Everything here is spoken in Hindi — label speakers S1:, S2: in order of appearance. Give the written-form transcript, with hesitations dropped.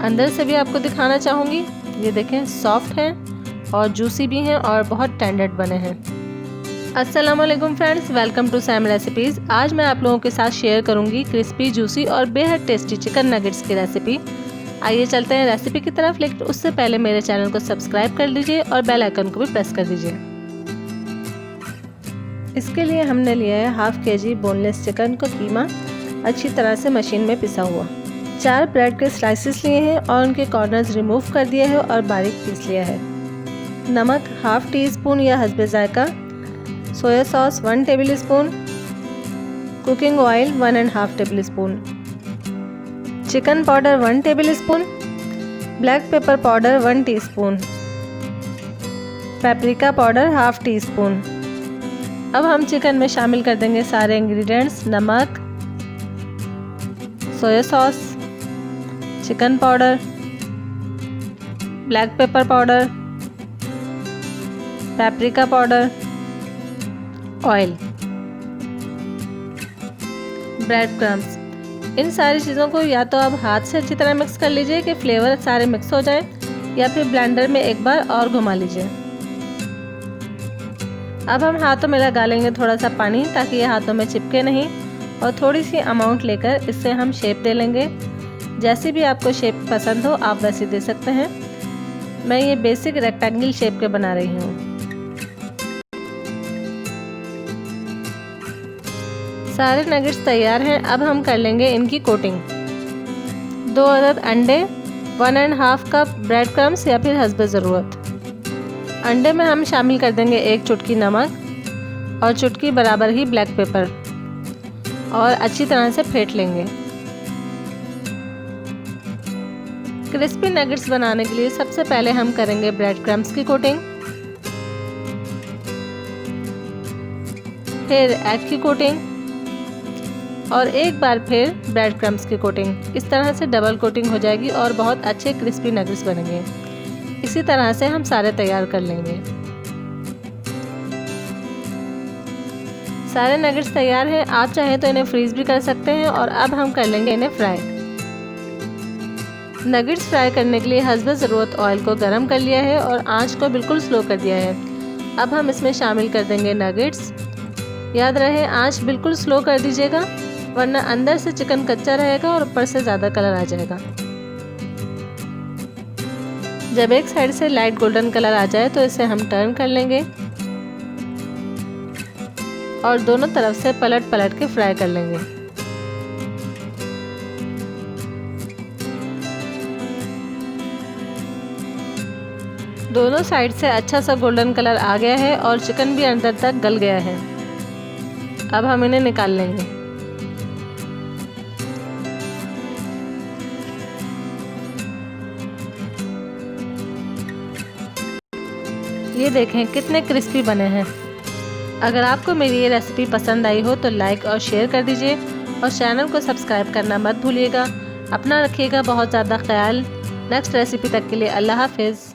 S1: अंदर से भी आपको दिखाना चाहूँगी। ये देखें, सॉफ्ट हैं और जूसी भी हैं और बहुत टेंडर बने हैं। अस्सलाम वालेकुम friends, welcome to Sam recipes. आज मैं आप लोगों के साथ शेयर करूंगी क्रिस्पी, जूसी और बेहद टेस्टी चिकन नगेट्स की रेसिपी। आइए चलते हैं रेसिपी की तरफ, लेकिन उससे पहले मेरे चैनल को सब्सक्राइब कर लीजिए और बेल आइकन को भी प्रेस कर दीजिए। इसके लिए हमने लिया है हाफ केजी बोनलेस चिकन को कीमा, अच्छी तरह से मशीन में पिसा हुआ। 4 ब्रेड के स्लाइसेस लिए हैं और उनके कॉर्नर्स रिमूव कर दिए हैं और बारीक पीस लिया है। नमक हाफ टी स्पून या हस्बे जायका, soya sauce 1 tablespoon, cooking oil 1.5 tablespoon, chicken powder 1 tablespoon, black pepper powder 1 teaspoon, paprika powder half teaspoon. अब हम चिकन में शामिल कर देंगे सारे इंग्रेडिएंट्स, नमक, soya sauce, chicken powder, black pepper powder, paprika powder, oil, bread crumbs. इन सारी चीज़ों को या तो आप हाथ से अच्छी तरह मिक्स कर लीजिए कि फ्लेवर सारे मिक्स हो जाएं, या फिर ब्लेंडर में एक बार और घुमा लीजिए। अब हम हाथों में लगा लेंगे थोड़ा सा पानी ताकि ये हाथों में चिपके नहीं, और थोड़ी सी अमाउंट लेकर इससे हम शेप दे लेंगे। जैसी भी आपको शेप पसंद हो आप वैसे दे सकते हैं। मैं ये बेसिक रेक्टेंगल शेप के बना रही हूँ। सारे नगेट्स तैयार हैं। अब हम कर लेंगे इनकी कोटिंग। 2 अदद अंडे, 1.5 कप ब्रेड क्रम्स या फिर हस्बे ज़रूरत। अंडे में हम शामिल कर देंगे 1 चुटकी नमक और चुटकी बराबर ही ब्लैक पेपर, और अच्छी तरह से फेंट लेंगे। क्रिस्पी नगेट्स बनाने के लिए सबसे पहले हम करेंगे ब्रेड क्रम्स की कोटिंग, फिर एग की कोटिंग और एक बार फिर ब्रेड क्रम्स की कोटिंग। इस तरह से डबल कोटिंग हो जाएगी और बहुत अच्छे क्रिस्पी नगेट्स बनेंगे। इसी तरह से हम सारे तैयार कर लेंगे। सारे नगेट्स तैयार हैं। आप चाहें तो इन्हें फ्रीज भी कर सकते हैं। और अब हम कर लेंगे इन्हें फ्राई। नगेट्स फ्राई करने के लिए हस्बे ज़रूरत ऑयल को गरम कर लिया है और आंच को बिल्कुल स्लो कर दिया है। अब हम इसमें शामिल कर देंगे नगेट्स। याद रहे आंच बिल्कुल स्लो कर दीजिएगा, वरना अंदर से चिकन कच्चा रहेगा और ऊपर से ज़्यादा कलर आ जाएगा। जब एक साइड से लाइट गोल्डन कलर आ जाए तो इसे हम टर्न कर लेंगे और दोनों तरफ से पलट पलट के फ्राई कर लेंगे। दोनों साइड से अच्छा सा गोल्डन कलर आ गया है और चिकन भी अंदर तक गल गया है। अब हम इन्हें निकाल लेंगे। ये देखें कितने क्रिस्पी बने हैं। अगर आपको मेरी ये रेसिपी पसंद आई हो तो लाइक और शेयर कर दीजिए और चैनल को सब्सक्राइब करना मत भूलिएगा। अपना रखिएगा बहुत ज़्यादा ख्याल। नेक्स्ट रेसिपी तक के लिए अल्लाह हाफिज़।